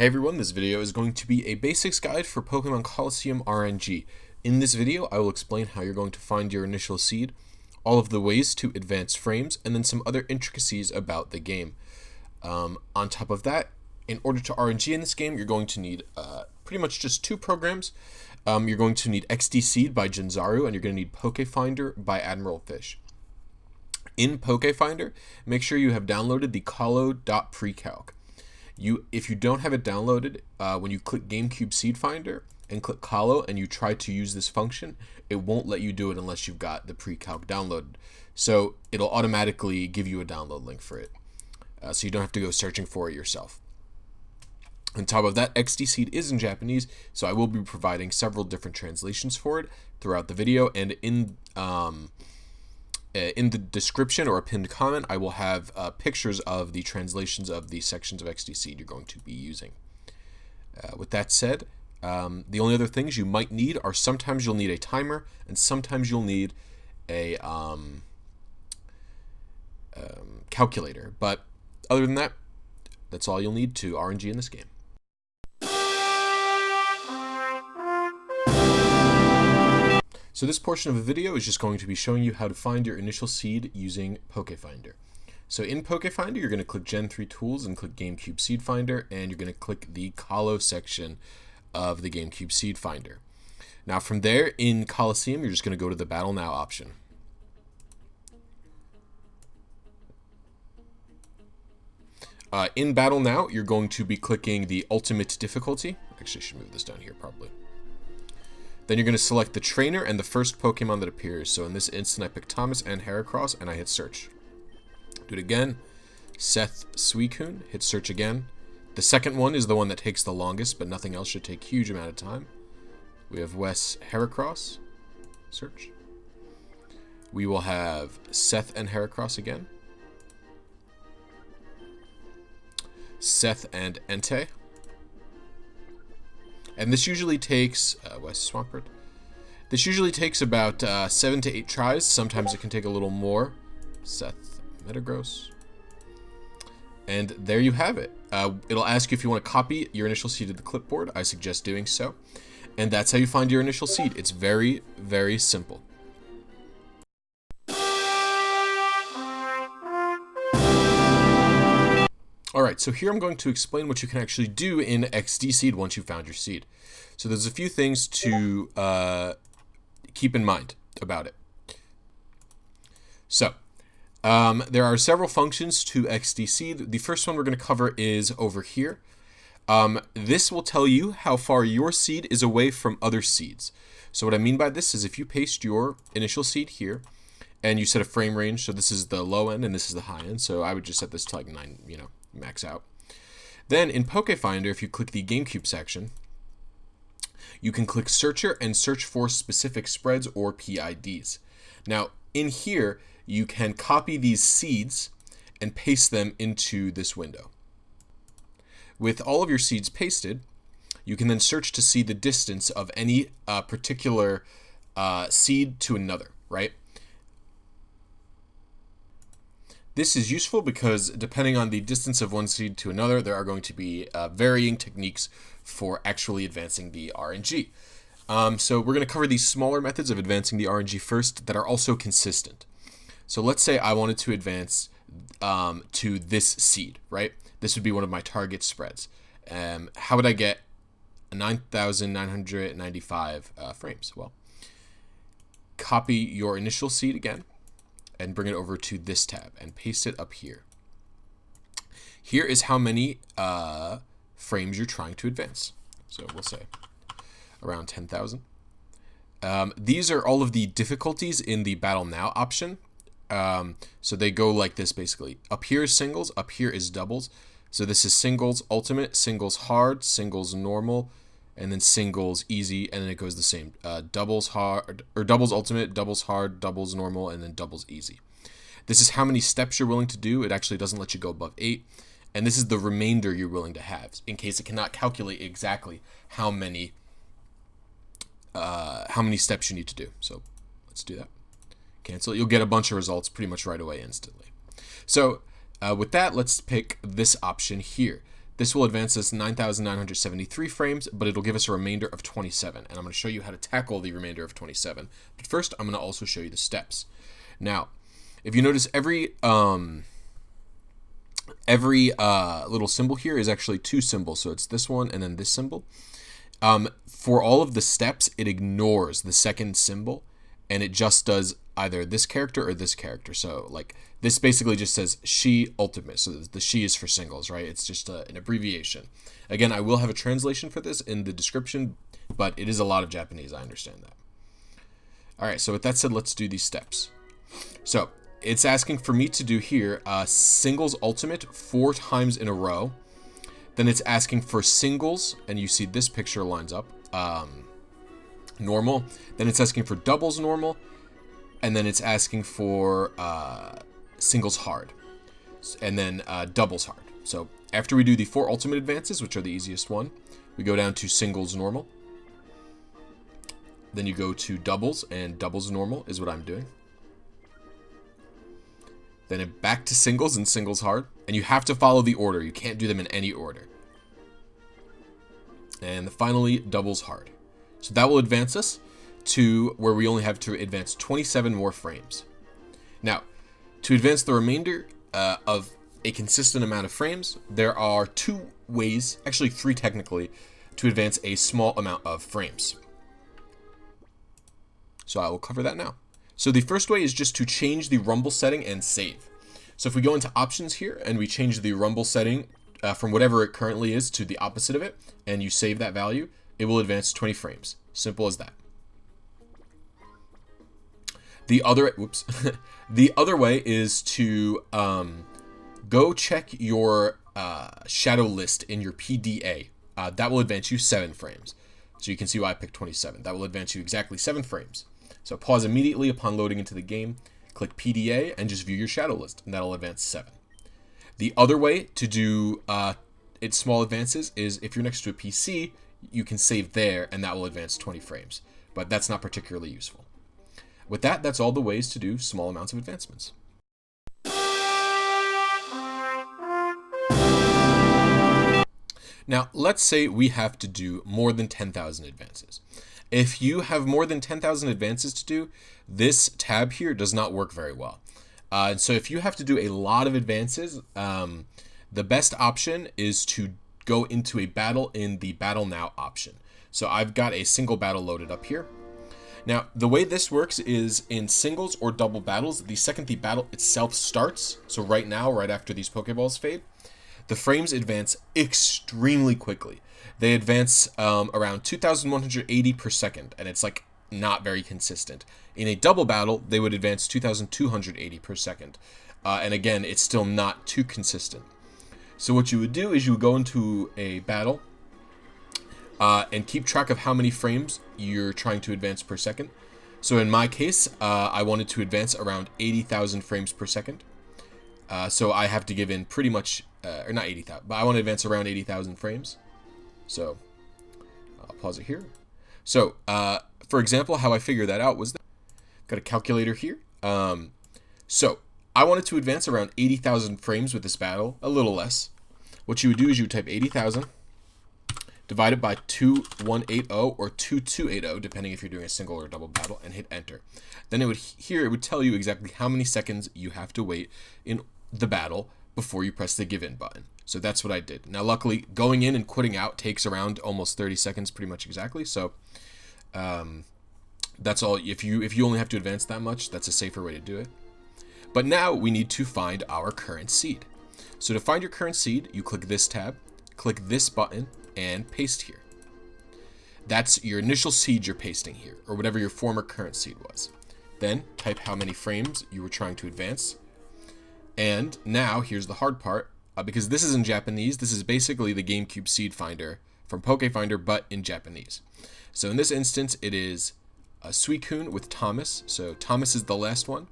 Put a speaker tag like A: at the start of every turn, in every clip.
A: Hey everyone, this video is going to be a basics guide for Pokemon Colosseum RNG. In this video, I will explain how you're going to find your initial seed, all of the ways to advance frames, and then some other intricacies about the game. On top of that, in order to RNG in this game, you're going to need pretty much just two programs. You're going to need XDCeed by Jinzaru, and you're going to need Pokefinder by Admiral Fish. In Pokefinder, make sure you have downloaded the Colo.precalc. If you don't have it downloaded, when you click GameCube Seed Finder and click Colo and you try to use this function, it won't let you do it unless you've got the precalc downloaded. So it'll automatically give you a download link for it. So you don't have to go searching for it yourself. On top of that, XDSeed is in Japanese, so I will be providing several different translations for it throughout the video, and in the description or a pinned comment, I will have pictures of the translations of the sections of XDCeed you're going to be using. With that said, the only other things you might need are sometimes you'll need a timer, and sometimes you'll need a calculator. But other than that, that's all you'll need to RNG in this game. So this portion of the video is just going to be showing you how to find your initial seed using Pokefinder. So in Pokefinder, you're going to click Gen 3 Tools and click GameCube Seed Finder, and you're going to click the Colo section of the GameCube Seed Finder. Now from there, in Colosseum, you're just going to go to the Battle Now option. In Battle Now, you're going to be clicking the Ultimate Difficulty. Actually, I should move this down here probably. Then you're going to select the trainer and the first Pokemon that appears. So in this instant, I pick Thomas and Heracross, and I hit search. Do it again. Seth Suicune, hit search again. The second one is the one that takes the longest, but nothing else should take a huge amount of time. We have Wes Heracross, search. We will have Seth and Heracross again. Seth and Entei. And this usually takes, West Swampert. This usually takes about 7 to 8 tries. Sometimes it can take a little more. Seth Metagross. And there you have it. It'll ask you if you want to copy your initial seed to the clipboard. I suggest doing so. And that's how you find your initial seed. It's very, very simple. Alright, so here I'm going to explain what you can actually do in XDCeed once you've found your seed. So there's a few things to keep in mind about it. So, there are several functions to XDCeed. The first one we're going to cover is over here. This will tell you how far your seed is away from other seeds. So what I mean by this is if you paste your initial seed here, and you set a frame range, so this is the low end and this is the high end, so I would just set this to like 9, max out. Then in Pokefinder, if you click the GameCube section, you can click Searcher and search for specific spreads or PIDs. Now, in here, you can copy these seeds and paste them into this window. With all of your seeds pasted, you can then search to see the distance of any particular seed to another, right? This is useful because depending on the distance of one seed to another, there are going to be varying techniques for actually advancing the RNG. So we're going to cover these smaller methods of advancing the RNG first that are also consistent. So let's say I wanted to advance to this seed, right? This would be one of my target spreads. How would I get 9,995 frames? Well, copy your initial seed again, and bring it over to this tab and paste it up here. Here is how many frames you're trying to advance. So we'll say around 10,000. These are all of the difficulties in the Battle Now option. So they go like this basically. Up here is singles, up here is doubles. So this is singles ultimate, singles hard, singles normal, and then singles easy, and then it goes the same. Doubles hard, or doubles ultimate, doubles hard, doubles normal, and then doubles easy. This is how many steps you're willing to do. It actually doesn't let you go above 8. And this is the remainder you're willing to have, in case it cannot calculate exactly how many steps you need to do. So let's do that. Cancel. You'll get a bunch of results pretty much right away instantly. So with that, let's pick this option here. This will advance us 9,973 frames, but it'll give us a remainder of 27. And I'm going to show you how to tackle the remainder of 27. But first, I'm going to also show you the steps. Now, if you notice, every little symbol here is actually two symbols. So it's this one and then this symbol. For all of the steps, it ignores the second symbol, and it just does either this character or this character. So like this basically just says she ultimate. So the she is for singles, right? It's just an abbreviation. Again, I will have a translation for this in the description, but it is a lot of Japanese. I understand that. All right. So with that said, let's do these steps. So it's asking for me to do here singles ultimate 4 times in a row. Then it's asking for singles, and you see this picture lines up, normal. Then it's asking for doubles normal, and then it's asking for singles hard, and then doubles hard. So after we do the 4 ultimate advances, which are the easiest one, we go down to singles normal. Then you go to doubles, and doubles normal is what I'm doing. Then back to singles and singles hard. And you have to follow the order. You can't do them in any order. And finally, doubles hard. So that will advance us to where we only have to advance 27 more frames. Now, to advance the remainder of a consistent amount of frames, there are 2 ways, actually 3 technically, to advance a small amount of frames. So I will cover that now. So the first way is just to change the rumble setting and save. So if we go into options here and we change the rumble setting from whatever it currently is to the opposite of it, and you save that value, it will advance 20 frames. Simple as that. The other, the other way is to go check your shadow list in your PDA. That will advance you 7 frames. So you can see why I picked 27. That will advance you exactly 7 frames. So pause immediately upon loading into the game, click PDA, and just view your shadow list, and that'll advance 7. The other way to do its small advances is if you're next to a PC, you can save there, and that will advance 20 frames. But that's not particularly useful. With that, that's all the ways to do small amounts of advancements. Now, let's say we have to do more than 10,000 advances. If you have more than 10,000 advances to do, this tab here does not work very well. And so if you have to do a lot of advances, the best option is to go into a battle in the Battle Now option. So I've got a single battle loaded up here. Now, the way this works is in singles or double battles, the second the battle itself starts, so right now, right after these Pokeballs fade, the frames advance extremely quickly. They advance around 2,180 per second, and it's like not very consistent. In a double battle, they would advance 2,280 per second. And again, it's still not too consistent. So what you would do is you would go into a battle and keep track of how many frames you're trying to advance per second. So in my case, I wanted to advance around 80,000 frames per second. So I have to give in pretty much, or not 80,000, but I want to advance around 80,000 frames. So I'll pause it here. So for example, how I figured that out was that I've got a calculator here. So I wanted to advance around 80,000 frames with this battle, a little less. What you would do is you would type 80,000, divide it by 2180 or 2280, depending if you're doing a single or double battle, and hit enter. Then it would tell you exactly how many seconds you have to wait in the battle before you press the give in button. So that's what I did. Now, luckily, going in and quitting out takes around almost 30 seconds, pretty much exactly. So that's all. If you only have to advance that much, that's a safer way to do it. But now we need to find our current seed. So to find your current seed, you click this tab, click this button, and paste here. That's your initial seed you're pasting here, or whatever your former current seed was. Then type how many frames you were trying to advance. And now here's the hard part, because this is in Japanese. This is basically the GameCube seed finder from Pokefinder, but in Japanese. So in this instance, it is Suicune with Thomas. So Thomas is the last one,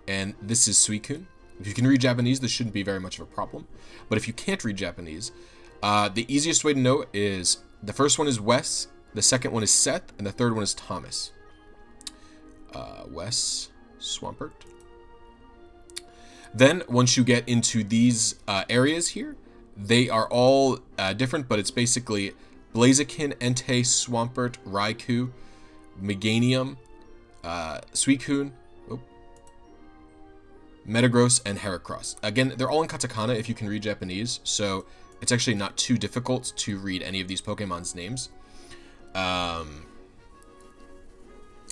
A: and this is Suicune. If you can read Japanese, this shouldn't be very much of a problem. But if you can't read Japanese, the easiest way to know is the first one is Wes, the second one is Seth, and the third one is Thomas. Wes Swampert. Then, once you get into these areas here, They are all different, but it's basically Blaziken, Entei, Swampert, Raikou, Meganium, Suicune, Metagross, and Heracross. Again, they're all in katakana if you can read Japanese, so it's actually not too difficult to read any of these Pokemon's names. And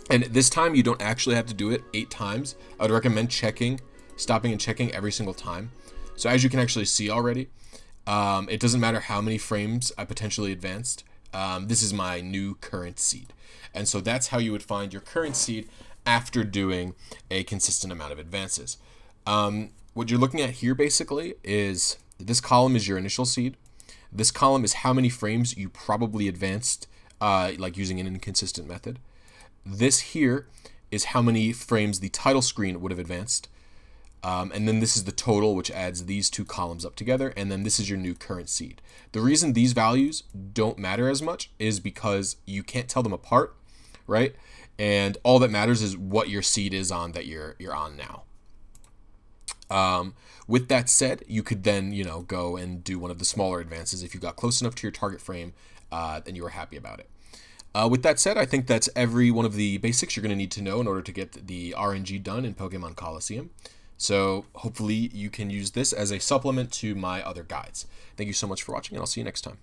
A: this time, you don't actually have to do it 8 times. I would recommend stopping and checking every single time. So as you can actually see already, it doesn't matter how many frames I potentially advanced. This is my new current seed. And so that's how you would find your current seed after doing a consistent amount of advances. What you're looking at here basically is this column is your initial seed. This column is how many frames you probably advanced, like using an inconsistent method. This here is how many frames the title screen would have advanced. And then this is the total, which adds these 2 columns up together. And then this is your new current seed. The reason these values don't matter as much is because you can't tell them apart, right? And all that matters is what your seed is on that you're on now. With that said, you could then, go and do one of the smaller advances if you got close enough to your target frame and you were happy about it. With that said, I think that's every one of the basics you're going to need to know in order to get the RNG done in Pokemon Colosseum. So hopefully you can use this as a supplement to my other guides. Thank you so much for watching, and I'll see you next time.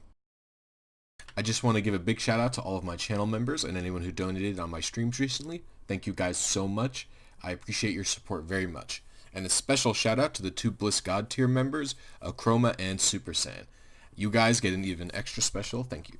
A: I just want to give a big shout out to all of my channel members and anyone who donated on my streams recently. Thank you guys so much. I appreciate your support very much. And a special shout out to the 2 Bliss God tier members, Achroma and Super Saiyan. You guys get an even extra special thank you.